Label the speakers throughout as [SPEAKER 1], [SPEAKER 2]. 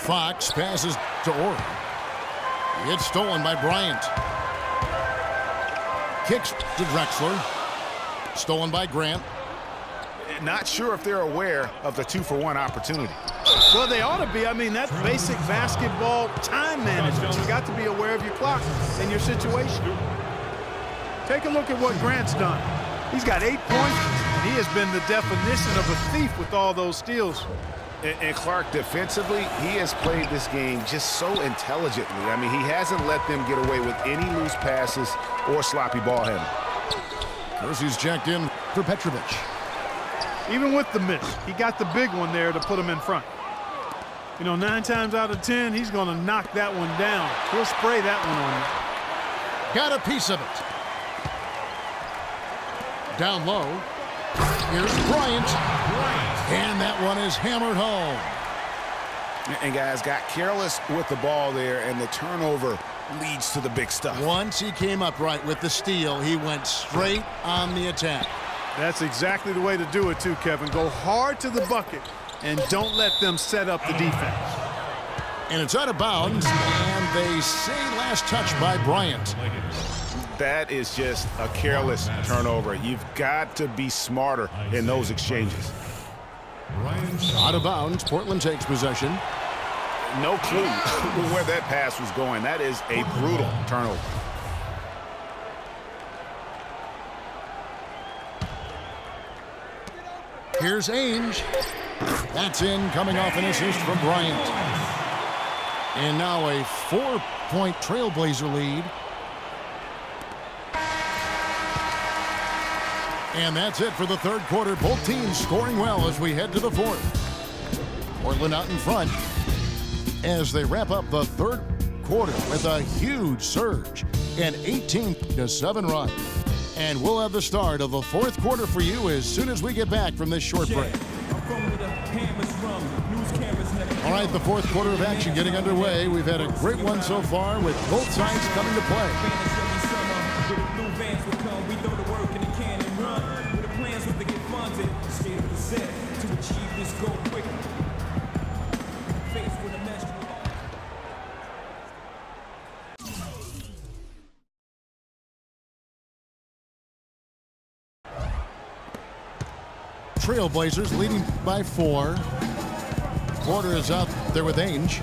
[SPEAKER 1] Fox passes to Orr. It's stolen by Bryant. Kicks to Drexler. Stolen by Grant.
[SPEAKER 2] Not sure if they're aware of the 2-for-1 opportunity.
[SPEAKER 3] Well, they ought to be. I mean, that's basic basketball time management. You got to be aware of your clock and your situation. Take a look at what Grant's done. He's got 8 points, and he has been the definition of a thief with all those steals.
[SPEAKER 2] And Clark, defensively, he has played this game just so intelligently. I mean, he hasn't let them get away with any loose passes or sloppy ball handling.
[SPEAKER 1] Kersey's checked in for Petrovic.
[SPEAKER 3] Even with the miss, he got the big one there to put him in front. You know, 9 times out of 10, he's going to knock that one down. He'll spray that one on you.
[SPEAKER 1] Got a piece of it. Down low. Here's Bryant. And that one is hammered home.
[SPEAKER 2] And guys, got careless with the ball there, and the turnover leads to the big stuff.
[SPEAKER 1] Once he came up right with the steal, he went straight on the attack.
[SPEAKER 3] That's exactly the way to do it too, Kevin. Go hard to the bucket and don't let them set up the defense.
[SPEAKER 1] And it's out of bounds, and they say last touch by Bryant.
[SPEAKER 2] That is just a careless turnover. You've got to be smarter in those exchanges.
[SPEAKER 1] Out of bounds, Portland takes possession.
[SPEAKER 2] No clue where that pass was going. That is a brutal turnover.
[SPEAKER 1] Here's Ainge. That's in, coming off an assist from Bryant. And now a 4-point Trailblazer lead. And that's it for the third quarter. Both teams scoring well as we head to the fourth. Portland out in front as they wrap up the third quarter with a huge surge, an 18-7 run. And we'll have the start of the fourth quarter for you as soon as we get back from this short break. All right, the fourth quarter of action getting underway. We've had a great one so far with both sides coming to play. Trailblazers leading by 4. Porter is out there with Ainge.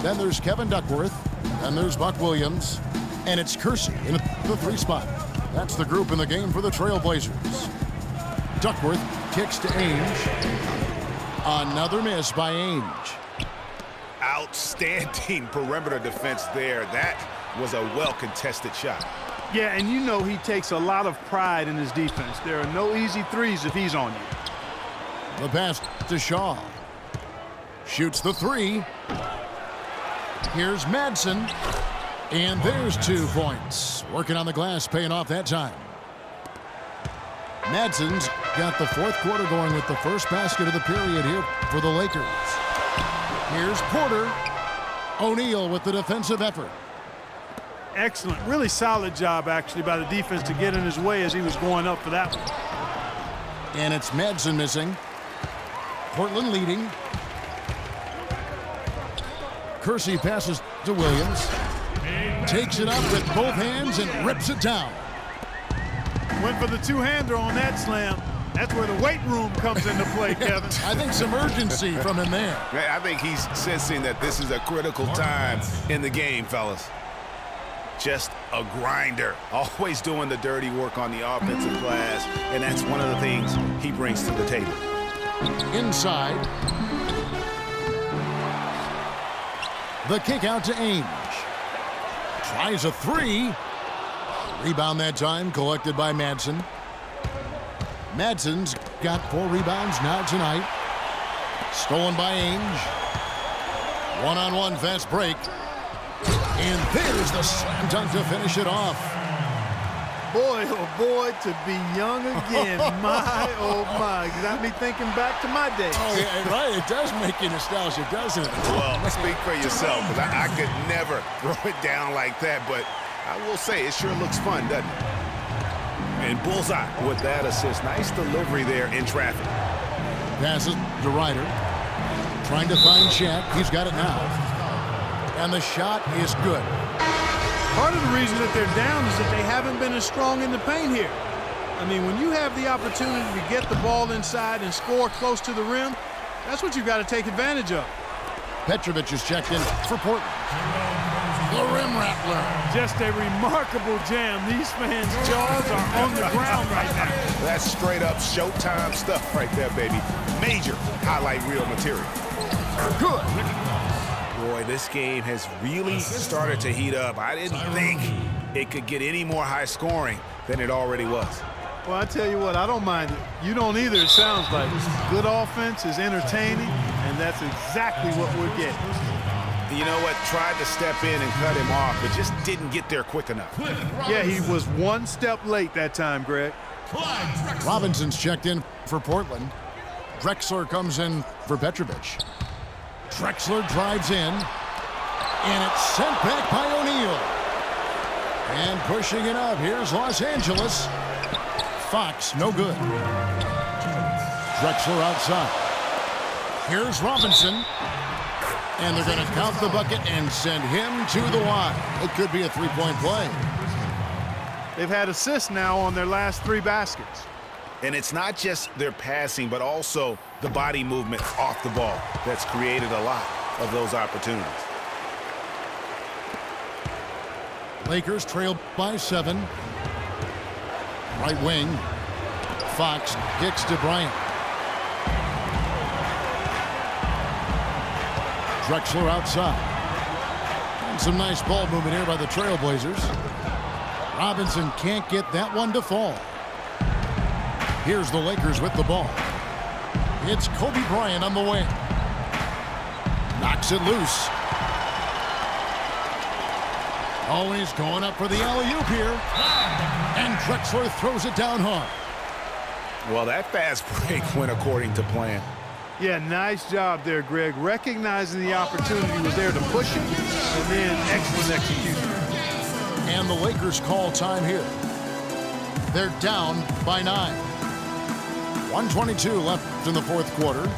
[SPEAKER 1] Then there's Kevin Duckworth. Then there's Buck Williams. And it's Kersey in the 3 spot. That's the group in the game for the Trailblazers. Duckworth kicks to Ainge. Another miss by Ainge.
[SPEAKER 2] Outstanding perimeter defense there. That was a well-contested shot.
[SPEAKER 3] Yeah, and you know he takes a lot of pride in his defense. There are no easy threes if he's on you.
[SPEAKER 1] The pass to Shaw. Shoots the 3. Here's Madsen. And there's 2 points. Working on the glass, paying off that time. Madsen's got the fourth quarter going with the first basket of the period here for the Lakers. Here's Porter. O'Neal with the defensive effort.
[SPEAKER 3] Excellent. Really solid job, actually, by the defense to get in his way as he was going up for that one.
[SPEAKER 1] And it's Madsen missing. Portland leading. Kersey passes to Williams. Takes it up with both hands and rips it down.
[SPEAKER 3] Went for the 2-hander on that slam. That's where the weight room comes into play, Kevin.
[SPEAKER 1] I think some urgency from him there.
[SPEAKER 2] I think he's sensing that this is a critical time in the game, fellas. Just a grinder, always doing the dirty work on the offensive glass, and that's one of the things he brings to the table.
[SPEAKER 1] Inside. The kick out to Ainge. Tries a 3. Rebound that time collected by Madsen. Madsen's got 4 rebounds now tonight. Stolen by Ainge. One-on-one fast break. And there's the slam dunk to finish it off.
[SPEAKER 3] Boy, oh boy, to be young again. My, oh my. Got me thinking back to my days.
[SPEAKER 1] Oh, yeah, right. It does make you nostalgic, doesn't it?
[SPEAKER 2] Well, speak for yourself, because I could never throw it down like that, but I will say it sure looks fun, doesn't it? And bullseye with that assist. Nice delivery there in traffic.
[SPEAKER 1] Passes to Ryder. Trying to find Shaq. He's got it now. And the shot is good.
[SPEAKER 3] Part of the reason that they're down is that they haven't been as strong in the paint here. I mean, when you have the opportunity to get the ball inside and score close to the rim, that's what you've got to take advantage of.
[SPEAKER 1] Petrovic is checked in for Portland. The rim rattler.
[SPEAKER 3] Just a remarkable jam. These fans' jaws are on the ground right now.
[SPEAKER 2] That's straight up Showtime stuff right there, baby. Major highlight reel material.
[SPEAKER 1] Good.
[SPEAKER 2] Boy, this game has really started to heat up. I didn't think it could get any more high scoring than it already was.
[SPEAKER 3] Well, I tell you what, I don't mind it. You don't either, it sounds like. Good offense is entertaining, and that's exactly what we're getting.
[SPEAKER 2] You know what? Tried to step in and cut him off, but just didn't get there quick enough.
[SPEAKER 3] Yeah, he was one step late that time, Greg.
[SPEAKER 1] Robinson's checked in for Portland. Drexler comes in for Petrovic. Drexler drives in, and it's sent back by O'Neal. And pushing it up, here's Los Angeles. Fox, no good. Drexler outside. Here's Robinson. And they're going to count the bucket and send him to the line. It could be a three-point play.
[SPEAKER 3] They've had assists now on their last 3 baskets.
[SPEAKER 2] And it's not just their passing, but also the body movement off the ball that's created a lot of those opportunities.
[SPEAKER 1] Lakers trail by 7. Right wing. Fox kicks to Bryant. Drexler outside. And some nice ball movement here by the Trailblazers. Robinson can't get that one to fall. Here's the Lakers with the ball. It's Kobe Bryant on the wing. Knocks it loose. Always going up for the alley-oop here. And Drexler throws it down hard.
[SPEAKER 2] Well, that fast break went according to plan.
[SPEAKER 3] Yeah, nice job there, Greg. Recognizing the opportunity was there to push him, and then excellent execution.
[SPEAKER 1] And the Lakers call time here. They're down by 9. 1:22 left in the fourth quarter.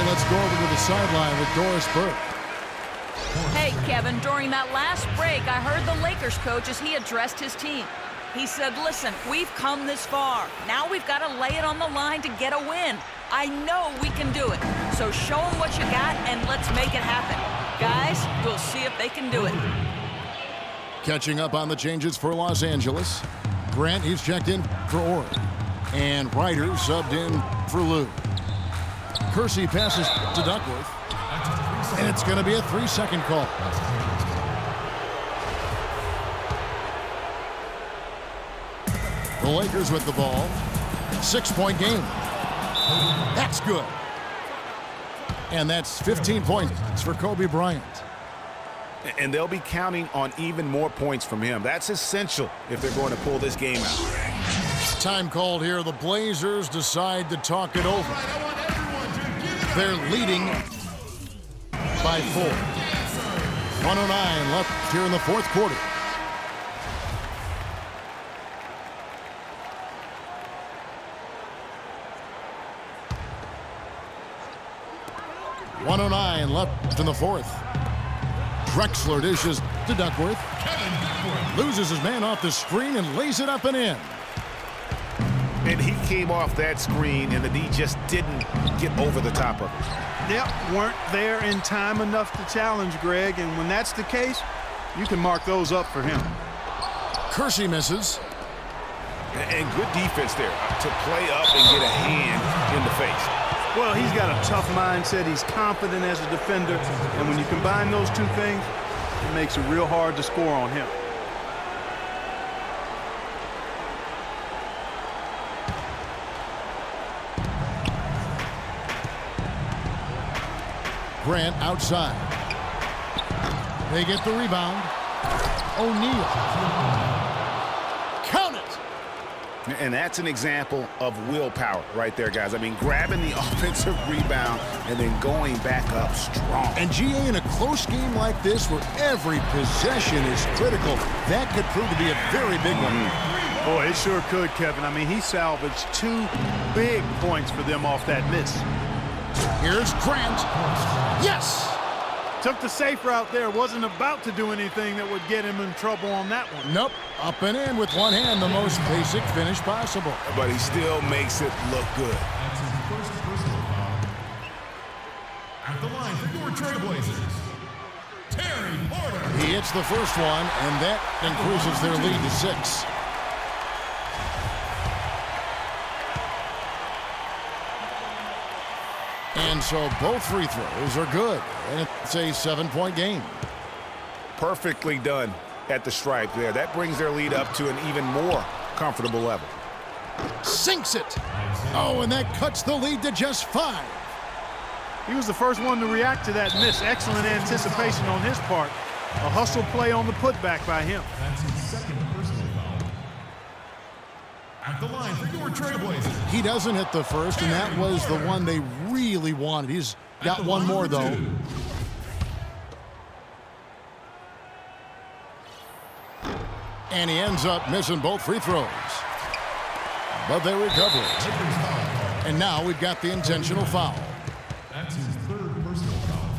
[SPEAKER 1] Let's go over to the sideline with Doris Burke.
[SPEAKER 4] Hey, Kevin, during that last break, I heard the Lakers coach as he addressed his team. He said, listen, we've come this far. Now we've got to lay it on the line to get a win. I know we can do it. So show them what you got and let's make it happen. Guys, we'll see if they can do it.
[SPEAKER 1] Catching up on the changes for Los Angeles. Grant, he's checked in for Orr. And Ryder subbed in for Lou. Kersey passes to Duckworth. And it's going to be a 3-second call. The Lakers with the ball. 6-point game. That's good. And that's 15 points for Kobe Bryant.
[SPEAKER 2] And they'll be counting on even more points from him. That's essential if they're going to pull this game out.
[SPEAKER 1] Time called here. The Blazers decide to talk it over. They're leading by 4. 109 left here in the fourth quarter. .109 left in the fourth. Drexler dishes to Duckworth. Loses his man off the screen and lays it up and in.
[SPEAKER 2] And he came off that screen, and the D just didn't get over the top of it.
[SPEAKER 3] Yep, weren't there in time enough to challenge Greg, and when that's the case, you can mark those up for him.
[SPEAKER 1] Kersey misses.
[SPEAKER 2] And good defense there to play up and get a hand in the face.
[SPEAKER 3] Well, he's got a tough mindset. He's confident as a defender. And when you combine those two things, it makes it real hard to score on him.
[SPEAKER 1] Grant outside. They get the rebound. O'Neal. Count it!
[SPEAKER 2] And that's an example of willpower right there, guys. I mean, grabbing the offensive rebound and then going back up strong.
[SPEAKER 1] And GA, in a close game like this where every possession is critical, that could prove to be a very big one.
[SPEAKER 3] Boy, it sure could, Kevin. I mean, he salvaged 2 big points for them off that miss.
[SPEAKER 1] Here's Grant. Yes!
[SPEAKER 3] Took the safe route there. Wasn't about to do anything that would get him in trouble on that one.
[SPEAKER 1] Nope. Up and in with one hand, the most basic finish possible.
[SPEAKER 2] But he still makes it look good.
[SPEAKER 5] That's his first personal foul. At the line for your Trailblazers, Terry Porter.
[SPEAKER 1] He hits the first one, and that increases their lead to 6. And so both free throws are good, and it's a 7-point game.
[SPEAKER 2] Perfectly done at the stripe there. That brings their lead up to an even more comfortable level.
[SPEAKER 1] Sinks it. Oh, and that cuts the lead to just 5.
[SPEAKER 3] He was the first one to react to that miss. Excellent anticipation on his part. A hustle play on the putback by him.
[SPEAKER 5] That's his second personal foul. At the line for your Trailblazers.
[SPEAKER 1] He doesn't hit the first, and that was the one they really wanted. He's got one more, though. And he ends up missing both free throws. But they recover it. And now we've got the intentional foul.
[SPEAKER 5] That's his third personal foul.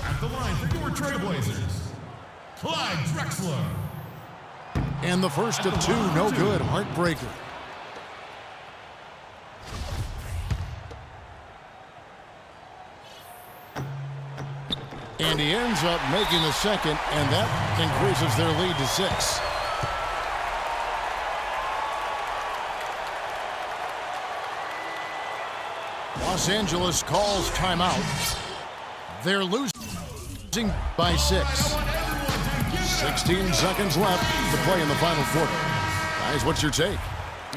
[SPEAKER 5] At the line for your Trailblazers, Clyde Drexler.
[SPEAKER 1] And the first of 2, no good. Heartbreaker. And he ends up making the second, and that increases their lead to 6. Los Angeles calls timeout. They're losing by 6. 16 seconds left to play in the final quarter. Guys, what's your take?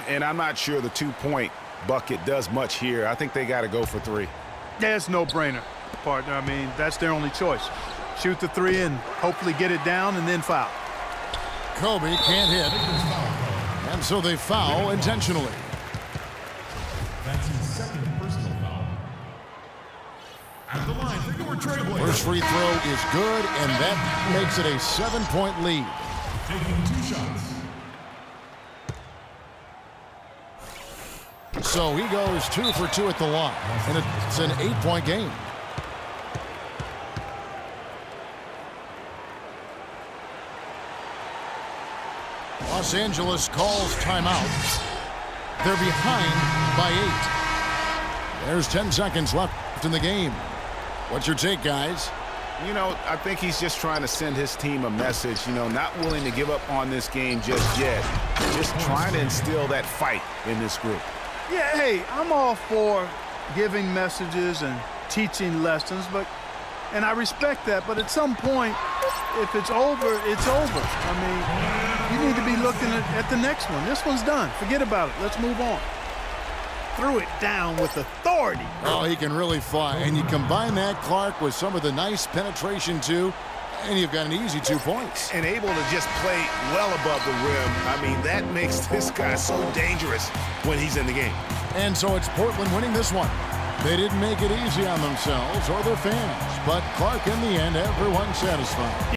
[SPEAKER 2] And I'm not sure the 2-point bucket does much here. I think they got to go for 3.
[SPEAKER 3] Yeah, it's no-brainer, partner. I mean, that's their only choice. Shoot the 3 and hopefully get it down and then foul.
[SPEAKER 1] Kobe can't hit. And so they foul intentionally.
[SPEAKER 5] That's his second personal foul. At the line for your Trailblazers.
[SPEAKER 1] First free throw is good, and that makes it a 7-point lead.
[SPEAKER 5] Taking 2 shots.
[SPEAKER 1] So he goes 2 for 2 at the line, and it's an 8-point game. Los Angeles calls timeout. They're behind by 8. There's 10 seconds left in the game. What's your take, guys?
[SPEAKER 2] You know, I think he's just trying to send his team a message, you know, not willing to give up on this game just yet. Just trying to instill that fight in this group.
[SPEAKER 3] Yeah, hey, I'm all for giving messages and teaching lessons, and I respect that, but at some point, if it's over, it's over. I mean, you need to be looking at the next one. This one's done. Forget about it. Let's move on. Threw it down with authority.
[SPEAKER 1] Oh, he can really fly. And you combine that, Clark, with some of the nice penetration, too, and you've got an easy 2 points.
[SPEAKER 2] And able to just play well above the rim. I mean, that makes this guy so dangerous when he's in the game.
[SPEAKER 1] And so it's Portland winning this one. They didn't make it easy on themselves or their fans, but Clark, in the end, everyone's satisfied.